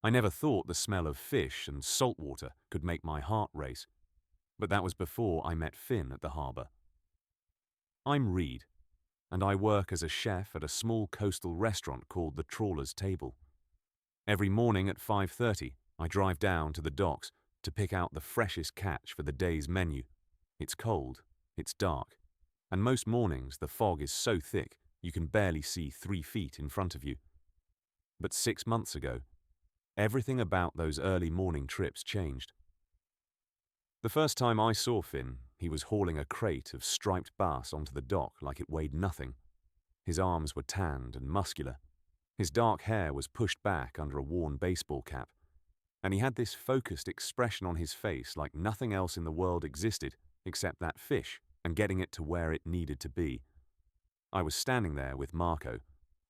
I never thought the smell of fish and salt water could make my heart race, but that was before I met Finn at the harbour. I'm Reed, and I work as a chef at a small coastal restaurant called the Trawler's Table. Every morning at 5:30, I drive down to the docks to pick out the freshest catch for the day's menu. It's cold, it's dark, and most mornings the fog is so thick you can barely see 3 feet in front of you. But 6 months ago, everything about those early morning trips changed. The first time I saw Finn, he was hauling a crate of striped bass onto the dock like it weighed nothing. His arms were tanned and muscular. His dark hair was pushed back under a worn baseball cap, and he had this focused expression on his face like nothing else in the world existed except that fish and getting it to where it needed to be. I was standing there with Marco,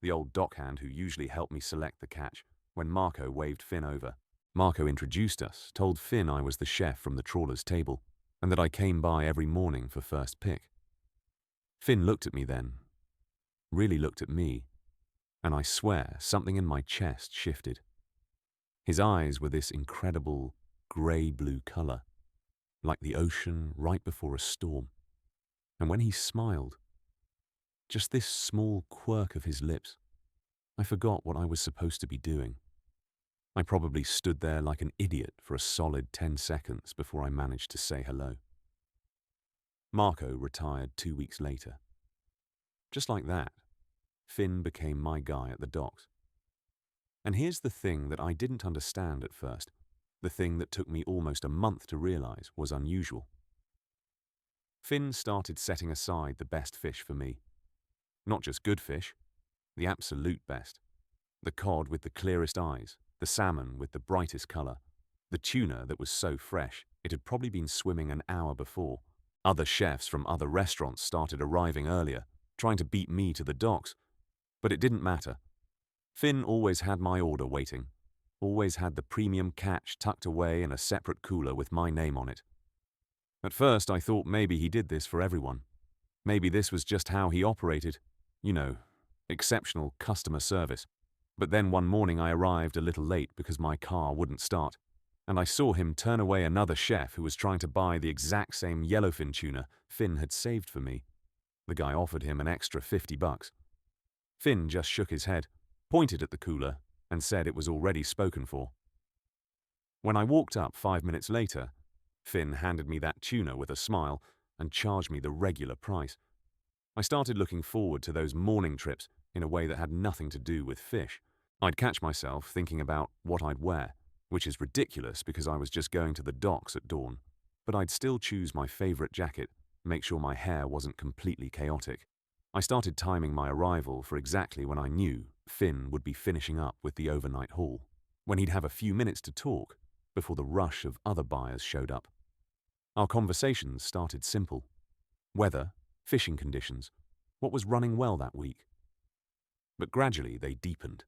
the old dockhand who usually helped me select the catch, when Marco waved Finn over. Marco introduced us, told Finn I was the chef from the Trawler's Table, and that I came by every morning for first pick. Finn looked at me then, really looked at me, and I swear something in my chest shifted. His eyes were this incredible grey-blue colour, like the ocean right before a storm. And when he smiled, just this small quirk of his lips, I forgot what I was supposed to be doing. I probably stood there like an idiot for a solid 10 seconds before I managed to say hello. Marco retired 2 weeks later. Just like that, Finn became my guy at the docks. And here's the thing that I didn't understand at first, the thing that took me almost a month to realize was unusual. Finn started setting aside the best fish for me. Not just good fish, the absolute best. The cod with the clearest eyes, the salmon with the brightest colour, the tuna that was so fresh it had probably been swimming an hour before. Other chefs from other restaurants started arriving earlier, trying to beat me to the docks, but it didn't matter. Finn always had my order waiting, always had the premium catch tucked away in a separate cooler with my name on it. At first I thought maybe he did this for everyone. Maybe this was just how he operated. You know, exceptional customer service. But then one morning I arrived a little late because my car wouldn't start, and I saw him turn away another chef who was trying to buy the exact same yellowfin tuna Finn had saved for me. The guy offered him an extra $50. Finn just shook his head, pointed at the cooler, and said it was already spoken for. When I walked up 5 minutes later, Finn handed me that tuna with a smile and charged me the regular price. I started looking forward to those morning trips in a way that had nothing to do with fish. I'd catch myself thinking about what I'd wear, which is ridiculous because I was just going to the docks at dawn, but I'd still choose my favourite jacket, make sure my hair wasn't completely chaotic. I started timing my arrival for exactly when I knew Finn would be finishing up with the overnight haul, when he'd have a few minutes to talk before the rush of other buyers showed up. Our conversations started simple. Weather, fishing conditions, what was running well that week. But gradually they deepened.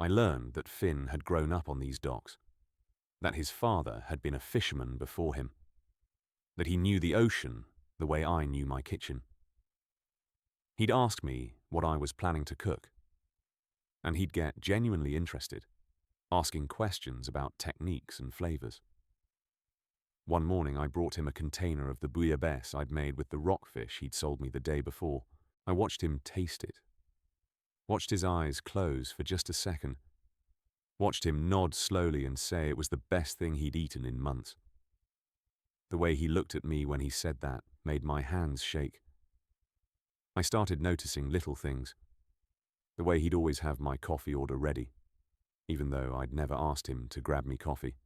I learned that Finn had grown up on these docks, that his father had been a fisherman before him, that he knew the ocean the way I knew my kitchen. He'd ask me what I was planning to cook, and he'd get genuinely interested, asking questions about techniques and flavors. One morning I brought him a container of the bouillabaisse I'd made with the rockfish he'd sold me the day before. I watched him taste it, watched his eyes close for just a second, watched him nod slowly and say it was the best thing he'd eaten in months. The way he looked at me when he said that made my hands shake. I started noticing little things. The way he'd always have my coffee order ready, even though I'd never asked him to grab me coffee.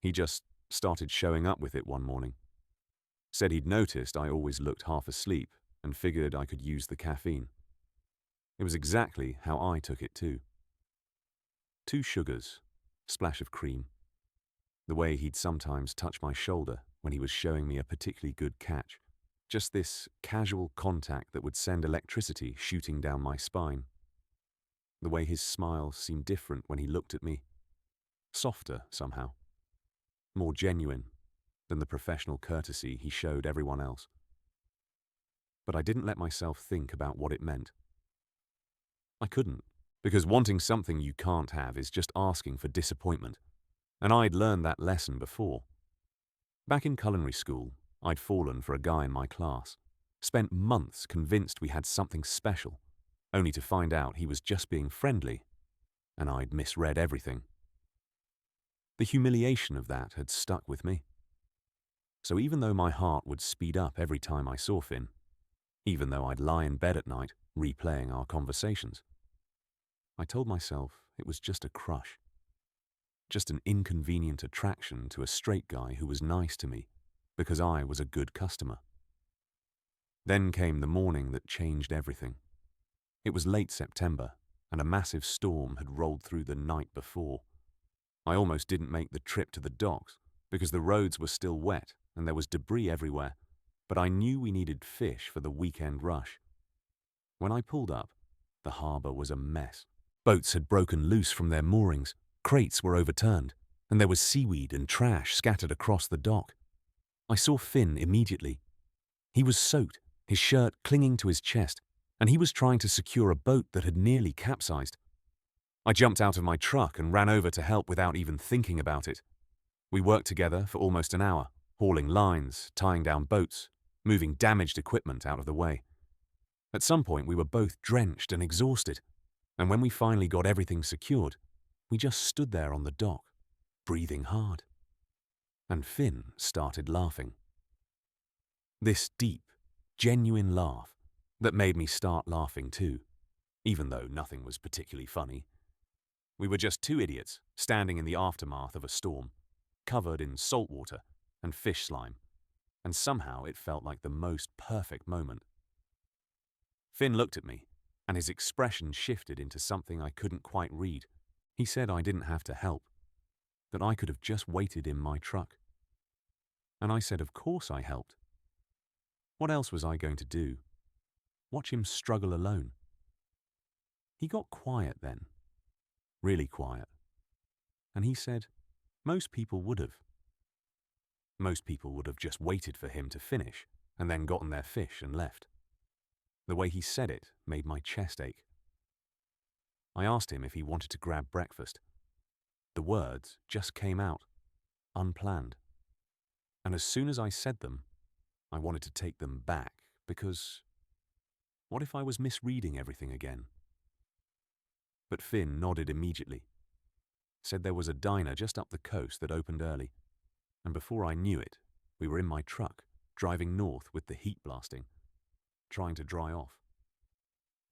He just started showing up with it one morning. Said he'd noticed I always looked half asleep and figured I could use the caffeine. It was exactly how I took it too. 2 sugars, splash of cream. The way he'd sometimes touch my shoulder when he was showing me a particularly good catch. Just this casual contact that would send electricity shooting down my spine. The way his smile seemed different when he looked at me. Softer somehow. More genuine than the professional courtesy he showed everyone else. But I didn't let myself think about what it meant. I couldn't. Because wanting something you can't have is just asking for disappointment, and I'd learned that lesson before. Back in culinary school, I'd fallen for a guy in my class, spent months convinced we had something special, only to find out he was just being friendly, and I'd misread everything. The humiliation of that had stuck with me. So even though my heart would speed up every time I saw Finn, even though I'd lie in bed at night replaying our conversations, I told myself it was just a crush. Just an inconvenient attraction to a straight guy who was nice to me because I was a good customer. Then came the morning that changed everything. It was late September, and a massive storm had rolled through the night before. I almost didn't make the trip to the docks because the roads were still wet and there was debris everywhere, but I knew we needed fish for the weekend rush. When I pulled up, the harbour was a mess. Boats had broken loose from their moorings, crates were overturned, and there was seaweed and trash scattered across the dock. I saw Finn immediately. He was soaked, his shirt clinging to his chest, and he was trying to secure a boat that had nearly capsized. I jumped out of my truck and ran over to help without even thinking about it. We worked together for almost an hour, hauling lines, tying down boats, moving damaged equipment out of the way. At some point, we were both drenched and exhausted, and when we finally got everything secured, we just stood there on the dock, breathing hard. And Finn started laughing. This deep, genuine laugh that made me start laughing too, even though nothing was particularly funny. We were just two idiots standing in the aftermath of a storm, covered in salt water and fish slime, and somehow it felt like the most perfect moment. Finn looked at me, and his expression shifted into something I couldn't quite read. He said I didn't have to help, that I could have just waited in my truck. And I said of course I helped. What else was I going to do? Watch him struggle alone? He got quiet then, really quiet, and he said most people would have. Most people would have just waited for him to finish and then gotten their fish and left. The way he said it made my chest ache. I asked him if he wanted to grab breakfast. The words just came out, unplanned. And as soon as I said them, I wanted to take them back because what if I was misreading everything again? But Finn nodded immediately, said there was a diner just up the coast that opened early, and before I knew it, we were in my truck, driving north with the heat blasting, trying to dry off.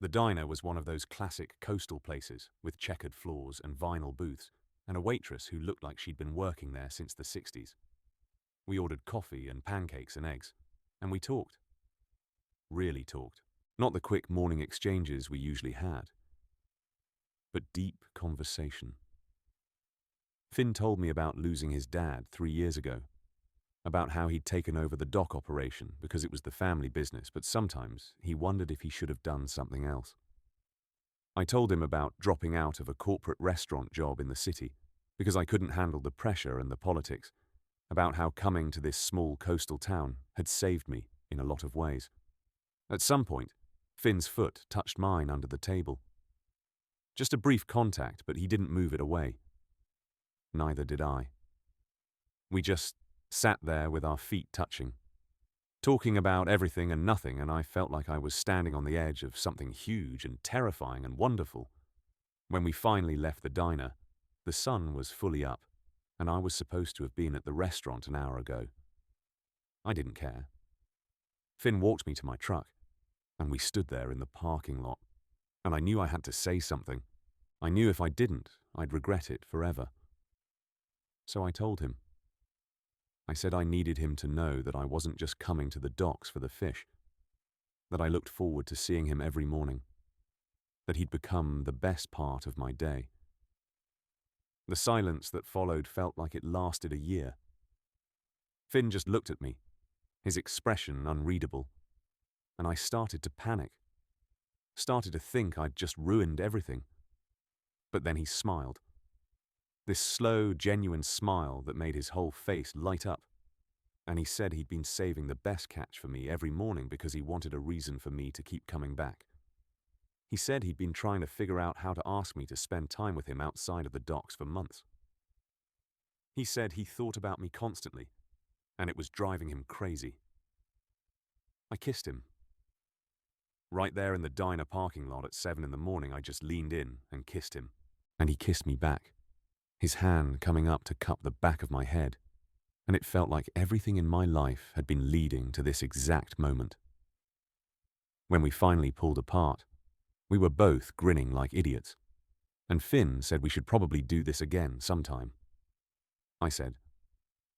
The diner was one of those classic coastal places with checkered floors and vinyl booths, and a waitress who looked like she'd been working there since the 60s. We ordered coffee and pancakes and eggs, and we talked. Really talked. Not the quick morning exchanges we usually had, but deep conversation. Finn told me about losing his dad 3 years ago, about how he'd taken over the dock operation because it was the family business, but sometimes he wondered if he should have done something else. I told him about dropping out of a corporate restaurant job in the city because I couldn't handle the pressure and the politics, about how coming to this small coastal town had saved me in a lot of ways. At some point, Finn's foot touched mine under the table. Just a brief contact, but he didn't move it away. Neither did I. We just sat there with our feet touching, talking about everything and nothing, and I felt like I was standing on the edge of something huge and terrifying and wonderful. When we finally left the diner, the sun was fully up, and I was supposed to have been at the restaurant an hour ago. I didn't care. Finn walked me to my truck, and we stood there in the parking lot, and I knew I had to say something. I knew if I didn't, I'd regret it forever. So I told him. I said I needed him to know that I wasn't just coming to the docks for the fish, that I looked forward to seeing him every morning, that he'd become the best part of my day. The silence that followed felt like it lasted a year. Finn just looked at me, his expression unreadable, and I started to panic, started to think I'd just ruined everything. But then he smiled. This slow, genuine smile that made his whole face light up. And he said he'd been saving the best catch for me every morning because he wanted a reason for me to keep coming back. He said he'd been trying to figure out how to ask me to spend time with him outside of the docks for months. He said he thought about me constantly, and it was driving him crazy. I kissed him. Right there in the diner parking lot at 7 in the morning, I just leaned in and kissed him. And he kissed me back, his hand coming up to cup the back of my head, and it felt like everything in my life had been leading to this exact moment. When we finally pulled apart, we were both grinning like idiots, and Finn said we should probably do this again sometime. I said,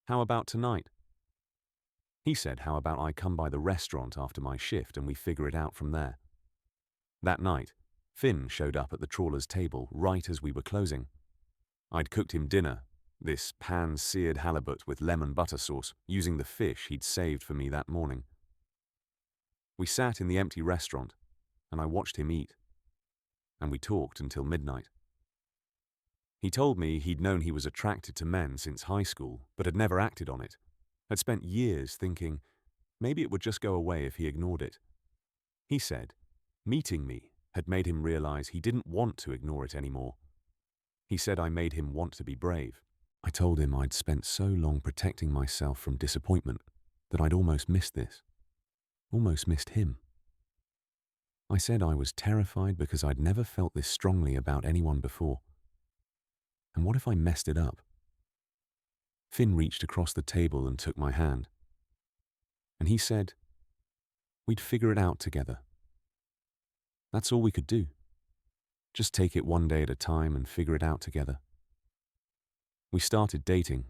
"How about tonight?" He said, "How about I come by the restaurant after my shift and we figure it out from there?" That night, Finn showed up at the trawler's table right as we were closing. I'd cooked him dinner, this pan-seared halibut with lemon butter sauce, using the fish he'd saved for me that morning. We sat in the empty restaurant, and I watched him eat, and we talked until midnight. He told me he'd known he was attracted to men since high school, but had never acted on it, had spent years thinking maybe it would just go away if he ignored it. He said meeting me had made him realize he didn't want to ignore it anymore. He said I made him want to be brave. I told him I'd spent so long protecting myself from disappointment that I'd almost missed this, almost missed him. I said I was terrified because I'd never felt this strongly about anyone before. And what if I messed it up? Finn reached across the table and took my hand. And he said, we'd figure it out together. That's all we could do. Just take it one day at a time and figure it out together. We started dating.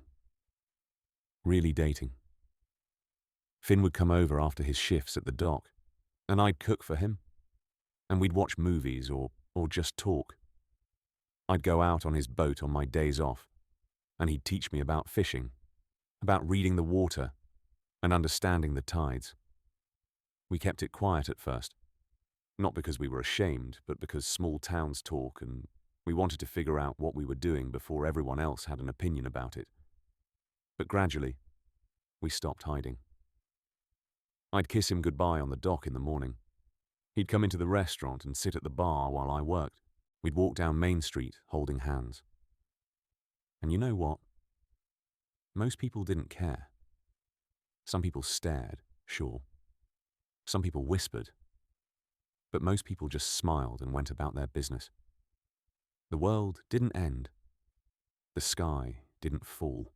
Really dating. Finn would come over after his shifts at the dock, and I'd cook for him. And we'd watch movies or just talk. I'd go out on his boat on my days off, and he'd teach me about fishing, about reading the water, and understanding the tides. We kept it quiet at first, not because we were ashamed, but because small towns talk and we wanted to figure out what we were doing before everyone else had an opinion about it. But gradually, we stopped hiding. I'd kiss him goodbye on the dock in the morning. He'd come into the restaurant and sit at the bar while I worked. We'd walk down Main Street holding hands. And you know what? Most people didn't care. Some people stared, sure. Some people whispered. But most people just smiled and went about their business. The world didn't end. The sky didn't fall.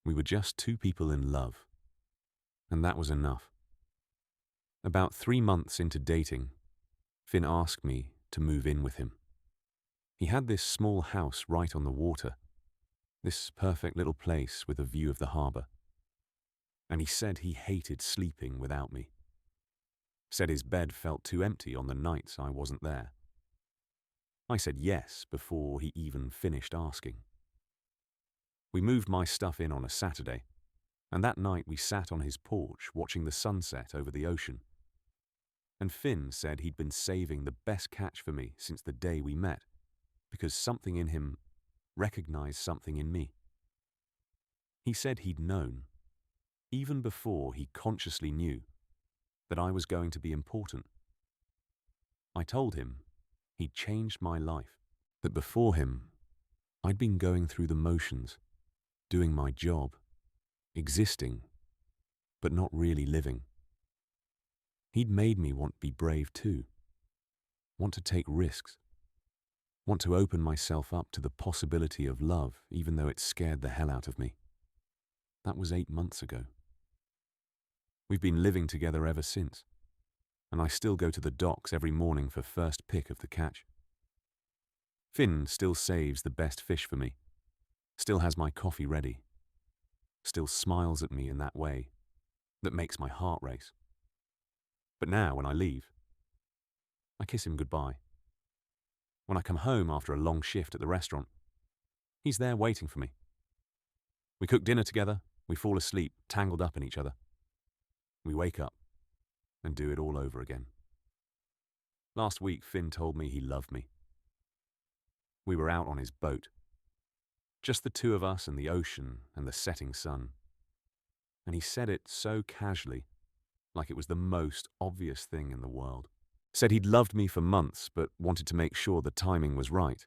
We were just two people in love. And that was enough. About 3 months into dating, Finn asked me to move in with him. He had this small house right on the water, this perfect little place with a view of the harbour. And he said he hated sleeping without me. Said his bed felt too empty on the nights I wasn't there. I said yes before he even finished asking. We moved my stuff in on a Saturday, and that night we sat on his porch watching the sunset over the ocean. And Finn said he'd been saving the best catch for me since the day we met, because something in him recognized something in me. He said he'd known, even before he consciously knew, that I was going to be important. I told him he'd changed my life, that before him, I'd been going through the motions, doing my job, existing, but not really living. He'd made me want to be brave too, want to take risks, want to open myself up to the possibility of love even though it scared the hell out of me. That was 8 months ago. We've been living together ever since, and I still go to the docks every morning for first pick of the catch. Finn still saves the best fish for me, still has my coffee ready, still smiles at me in that way that makes my heart race. But now, when I leave, I kiss him goodbye. When I come home after a long shift at the restaurant, he's there waiting for me. We cook dinner together, we fall asleep, tangled up in each other. We wake up and do it all over again. Last week, Finn told me he loved me. We were out on his boat, just the two of us and the ocean and the setting sun. And he said it so casually, like it was the most obvious thing in the world. Said he'd loved me for months but wanted to make sure the timing was right.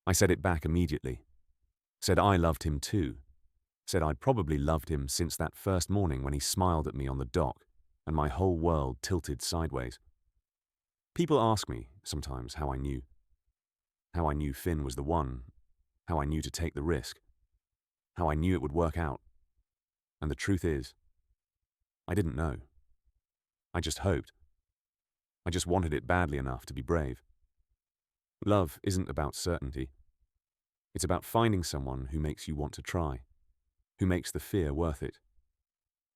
I said it back immediately. Said I loved him too. Said I'd probably loved him since that first morning when he smiled at me on the dock and my whole world tilted sideways. People ask me sometimes how I knew. How I knew Finn was the one. How I knew to take the risk. How I knew it would work out. And the truth is, I didn't know. I just hoped. I just wanted it badly enough to be brave. Love isn't about certainty. It's about finding someone who makes you want to try, who makes the fear worth it,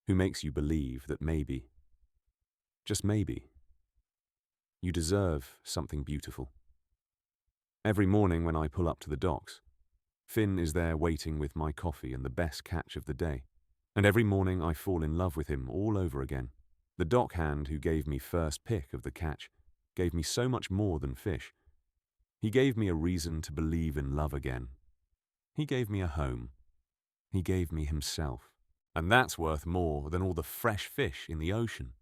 who makes you believe that maybe, just maybe, you deserve something beautiful. Every morning when I pull up to the docks, Finn is there waiting with my coffee and the best catch of the day. And every morning I fall in love with him all over again. The dockhand who gave me first pick of the catch gave me so much more than fish. He gave me a reason to believe in love again. He gave me a home. He gave me himself. And that's worth more than all the fresh fish in the ocean.